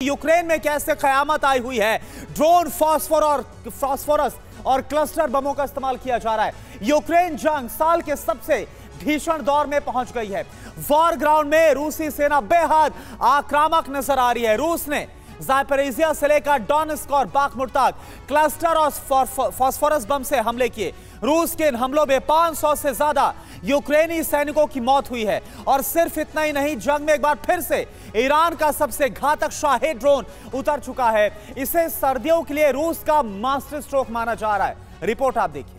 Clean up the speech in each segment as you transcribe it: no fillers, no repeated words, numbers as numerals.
Ukraine में कैसे कयामत आई हुई है। ड्रोन, फास्फोरस और क्लस्टर बमों का इस्तेमाल किया जा रहा है। यूक्रेन जंग साल के सबसे भीषण दौर में पहुंच गई है। वॉर ग्राउंड में रूसी सेना बेहद आक्रामक नजर आ रही है। रूस ने ज़ापोरिज़िया से लेकर डोनेत्स्क और बाखमुट तक क्लस्टर और फास्फोरस बम से हमले किए। रूस के इन हमलों में 500 से ज्यादा यूक्रेनी सैनिकों की मौत हुई है। और सिर्फ इतना ही नहीं, जंग में एक बार फिर से ईरान का सबसे घातक शाहेद ड्रोन उतर चुका है। इसे सर्दियों के लिए रूस का मास्टर स्ट्रोक माना जा रहा है। रिपोर्ट आप देखिए।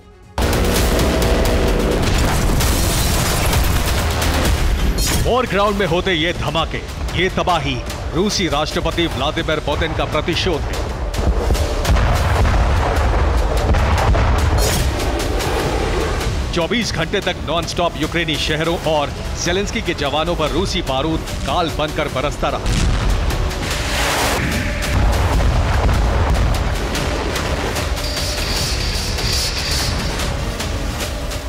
वॉर ग्राउंड में होते ये धमाके, ये तबाही रूसी राष्ट्रपति व्लादिमीर पुतिन का प्रतिशोध है। चौबीस घंटे तक नॉनस्टॉप यूक्रेनी शहरों और ज़ेलेंस्की के जवानों पर रूसी बारूद काल बनकर बरसता रहा।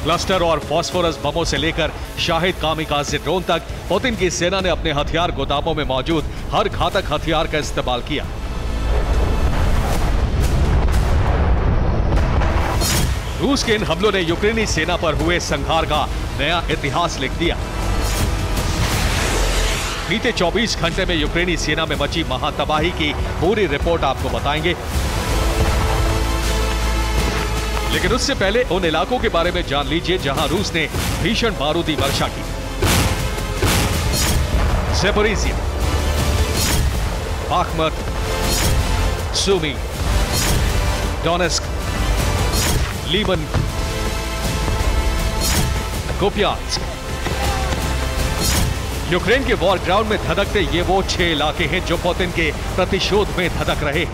क्लस्टर और फास्फोरस बमों से लेकर शाहिद कामिकाज़े ड्रोन तक पुतिन की सेना ने अपने हथियार गोदामों में मौजूद हर घातक हथियार का इस्तेमाल किया। रूस के इन हमलों ने यूक्रेनी सेना पर हुए संहार का नया इतिहास लिख दिया। बीते 24 घंटे में यूक्रेनी सेना में मची महातबाही की पूरी रिपोर्ट आपको बताएंगे। लेकिन उससे पहले उन इलाकों के बारे में जान लीजिए जहां रूस ने भीषण बारूदी वर्षा की। Zaporizhzhia, Bakhmut, Sumy, Donetsk, Lyman, Kupiansk. Ukraine के वॉर ग्राउंड में धधकते ये वो 6 इलाके हैं जो पुतिन के प्रतिशोध में धधक रहे।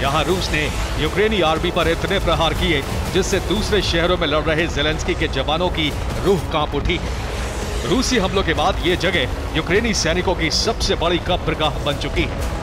यहां रूस ने यूक्रेनी आर्मी पर इतने प्रहार किए जिससे दूसरे शहरों में लड़ रहे ज़ेलेंस्की के जवानों की रूह कांप उठी। रूसी हमलों के बाद ये जगह यूक्रेनी सैनिकों की सबसे बड़ी कब्रगाह बन चुकी है।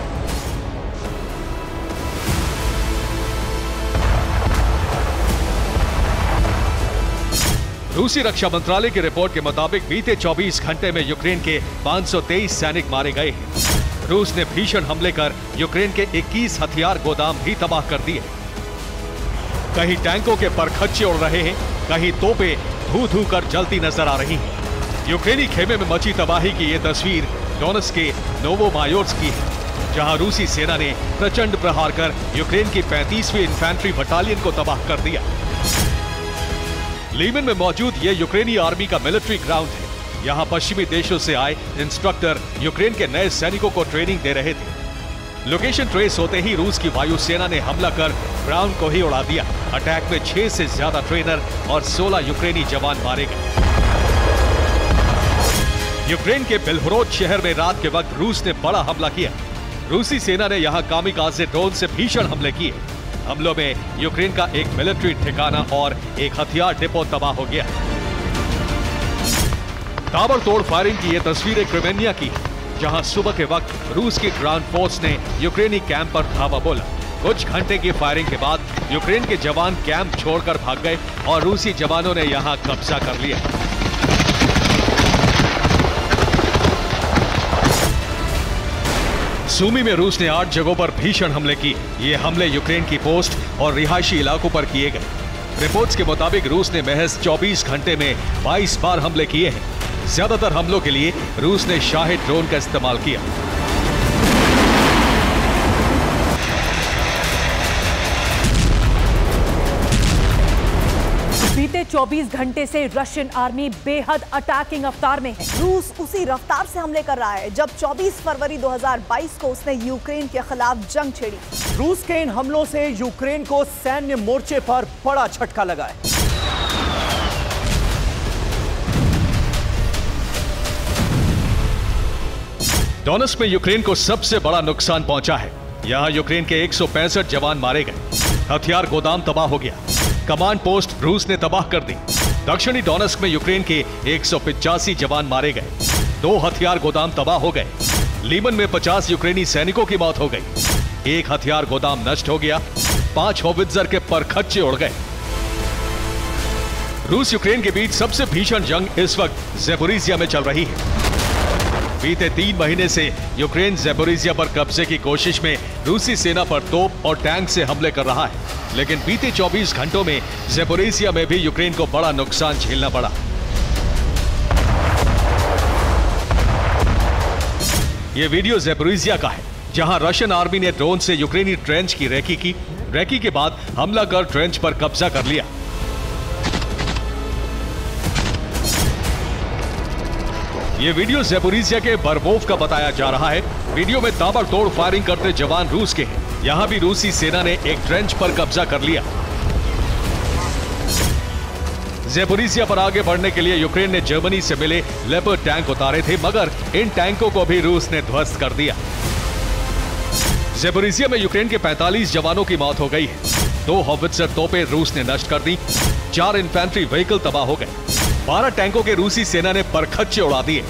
रूसी रक्षा मंत्रालय की रिपोर्ट के मुताबिक बीते 24 घंटे में यूक्रेन के 523 सैनिक मारे गए हैं। रूस ने भीषण हमले कर यूक्रेन के 21 हथियार गोदाम भी तबाह कर दिए। कहीं टैंकों के परखच्चे उड़ रहे हैं, कहीं तोपें धू धू कर जलती नजर आ रही हैं। यूक्रेनी खेमे में मची तबाही की यह तस्वीर डोनेत्स्क के नोवोमायोर्स्क की है, जहां रूसी सेना ने प्रचंड प्रहार कर यूक्रेन की 35वीं इन्फैंट्री बटालियन को तबाह कर दिया। लीमन में मौजूद ये यूक्रेनी आर्मी का मिलिट्री ग्राउंड है। यहाँ पश्चिमी देशों से आए इंस्ट्रक्टर यूक्रेन के नए सैनिकों को ट्रेनिंग दे रहे थे। लोकेशन ट्रेस होते ही रूस की वायुसेना ने हमला कर ग्राउंड को ही उड़ा दिया। अटैक में 6 से ज्यादा ट्रेनर और 16 यूक्रेनी जवान मारे गए। यूक्रेन के बेलहोरोद शहर में रात के वक्त रूस ने बड़ा हमला किया। रूसी सेना ने यहाँ कामिकाज़े ड्रोन से भीषण हमले किए। हमलों में यूक्रेन का एक मिलिट्री ठिकाना और एक हथियार डिपो तबाह हो गया। ताबड़तोड़ फायरिंग की ये तस्वीरें क्रिमेनिया की, जहां सुबह के वक्त रूस की ग्राउंड फोर्स ने यूक्रेनी कैंप पर धावा बोला। कुछ घंटे की फायरिंग के बाद यूक्रेन के जवान कैंप छोड़कर भाग गए और रूसी जवानों ने यहां कब्जा कर लिया। सूमी में रूस ने 8 जगहों पर भीषण हमले किए। ये हमले यूक्रेन की पोस्ट और रिहायशी इलाकों पर किए गए। रिपोर्ट्स के मुताबिक रूस ने महज 24 घंटे में 22 बार हमले किए हैं। ज्यादातर हमलों के लिए रूस ने शाहिद ड्रोन का इस्तेमाल किया। बीते 24 घंटे से रशियन आर्मी बेहद अटैकिंग रफ्तार में है। रूस उसी रफ्तार से हमले कर रहा है जब 24 फरवरी 2022 को उसने यूक्रेन के खिलाफ जंग छेड़ी। रूस के इन हमलों से यूक्रेन को सैन्य मोर्चे पर बड़ा झटका लगा है। डोनेत्स्क में यूक्रेन को सबसे बड़ा नुकसान पहुंचा है। यहां यूक्रेन के 165 जवान मारे गए। हथियार गोदाम तबाह हो गया। कमांड पोस्ट रूस ने तबाह कर दी। दक्षिणी डोनेत्स्क में यूक्रेन के 185 जवान मारे गए। 2 हथियार गोदाम तबाह हो गए। लीमन में 50 यूक्रेनी सैनिकों की मौत हो गई। 1 हथियार गोदाम नष्ट हो गया। 5 होवित्जर के परखच्चे उड़ गए। रूस यूक्रेन के बीच सबसे भीषण जंग इस वक्त ज़ापोरिज़िया में चल रही है। बीते 3 महीने से यूक्रेन ज़ैपोरिज़िया पर कब्जे की कोशिश में रूसी सेना पर तोप और टैंक से हमले कर रहा है, लेकिन बीते 24 घंटों में ज़ैपोरिज़िया में भी यूक्रेन को बड़ा नुकसान झेलना पड़ा। यह वीडियो ज़ैपोरिज़िया का है, जहां रशियन आर्मी ने ड्रोन से यूक्रेनी ट्रेंच की रेकी के बाद हमला कर ट्रेंच पर कब्जा कर लिया। यह वीडियो ज़ैपोरिज़िया के बर्बोव का बताया जा रहा है। वीडियो में ताबड़तोड़ फायरिंग करते जवान रूस के हैं। यहां भी रूसी सेना ने एक ट्रेंच पर कब्जा कर लिया। ज़ैपोरिज़िया पर आगे बढ़ने के लिए यूक्रेन ने जर्मनी से मिले लेपर्ड टैंक उतारे थे, मगर इन टैंकों को भी रूस ने ध्वस्त कर दिया। ज़ैपोरिज़िया में यूक्रेन के 45 जवानों की मौत हो गई है। 2 हॉवित्जर तोपें रूस ने नष्ट कर दी। 4 इन्फेंट्री व्हीकल तबाह हो गए। 12 टैंकों के रूसी सेना ने परखच्चे उड़ा दिए।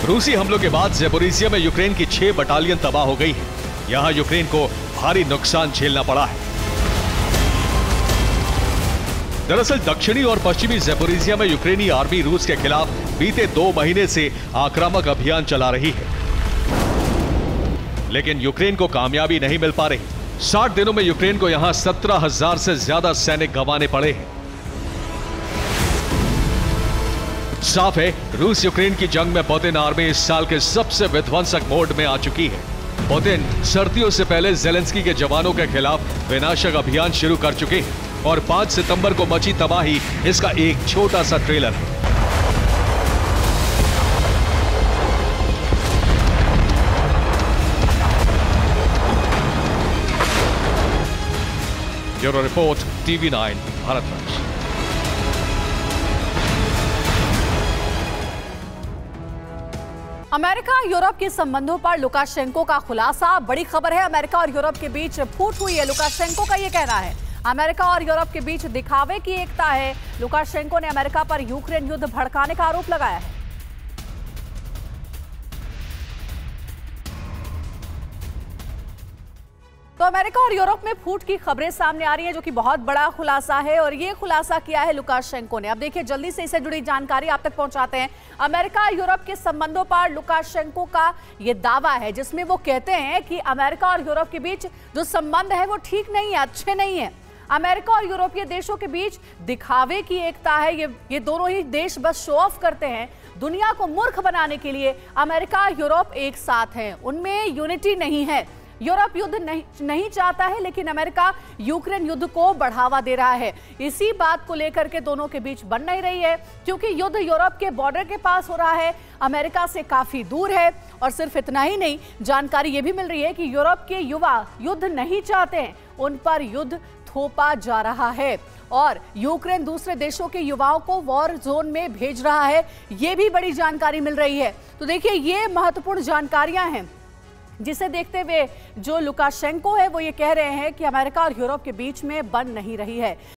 रूसी हमलों के बाद ज़ैपोरिज़िया में यूक्रेन की 6 बटालियन तबाह हो गई है। यहां यूक्रेन को भारी नुकसान झेलना पड़ा है। दरअसल दक्षिणी और पश्चिमी ज़ैपोरिज़िया में यूक्रेनी आर्मी रूस के खिलाफ बीते 2 महीने से आक्रामक अभियान चला रही है, लेकिन यूक्रेन को कामयाबी नहीं मिल पा रही। 60 दिनों में यूक्रेन को यहां 17,000 से ज्यादा सैनिक गंवाने पड़े हैं। साफ है, रूस यूक्रेन की जंग में पुतिन आर्मी इस साल के सबसे विध्वंसक मोड में आ चुकी है। पुतिन सर्दियों से पहले ज़ेलेंस्की के जवानों के खिलाफ विनाशक अभियान शुरू कर चुके हैं और 5 सितंबर को मची तबाही इसका एक छोटा सा ट्रेलर है। Bureau report, TV9 Bharatvarsh. America Europe के संबंधों पर लुकाशेंको का खुलासा। बड़ी खबर है, अमेरिका और यूरोप के बीच फूट हुई है, लुकाशेंको का यह कहना है। अमेरिका और यूरोप के बीच दिखावे की एकता है। लुकाशेंको ने अमेरिका पर यूक्रेन युद्ध भड़काने का आरोप लगाया है। तो अमेरिका और यूरोप में फूट की खबरें सामने आ रही हैं, जो कि बहुत बड़ा खुलासा है, और ये खुलासा किया है लुकाशेंको ने। अब देखिए, जल्दी से इससे जुड़ी जानकारी आप तक पहुंचाते हैं। अमेरिका यूरोप के संबंधों पर लुकाशेंको का ये दावा है, जिसमें वो कहते हैं कि अमेरिका और यूरोप के बीच जो संबंध है वो ठीक नहीं है, अच्छे नहीं है। अमेरिका और यूरोपीय देशों के बीच दिखावे की एकता है। ये दोनों ही देश बस शो ऑफ करते हैं। दुनिया को मूर्ख बनाने के लिए अमेरिका यूरोप एक साथ हैं, उनमें यूनिटी नहीं है। यूरोप युद्ध नहीं चाहता है, लेकिन अमेरिका यूक्रेन युद्ध को बढ़ावा दे रहा है। इसी बात को लेकर के दोनों के बीच बन नहीं रही है, क्योंकि युद्ध यूरोप के बॉर्डर के पास हो रहा है, अमेरिका से काफी दूर है। और सिर्फ इतना ही नहीं, जानकारी ये भी मिल रही है कि यूरोप के युवा युद्ध नहीं चाहते हैं, उन पर युद्ध थोपा जा रहा है और यूक्रेन दूसरे देशों के युवाओं को वॉर जोन में भेज रहा है। ये भी बड़ी जानकारी मिल रही है। तो देखिए, ये महत्वपूर्ण जानकारियां हैं, जिसे देखते हुए जो लुकाशेंको है वो ये कह रहे हैं कि अमेरिका और यूरोप के बीच में बन नहीं रही है।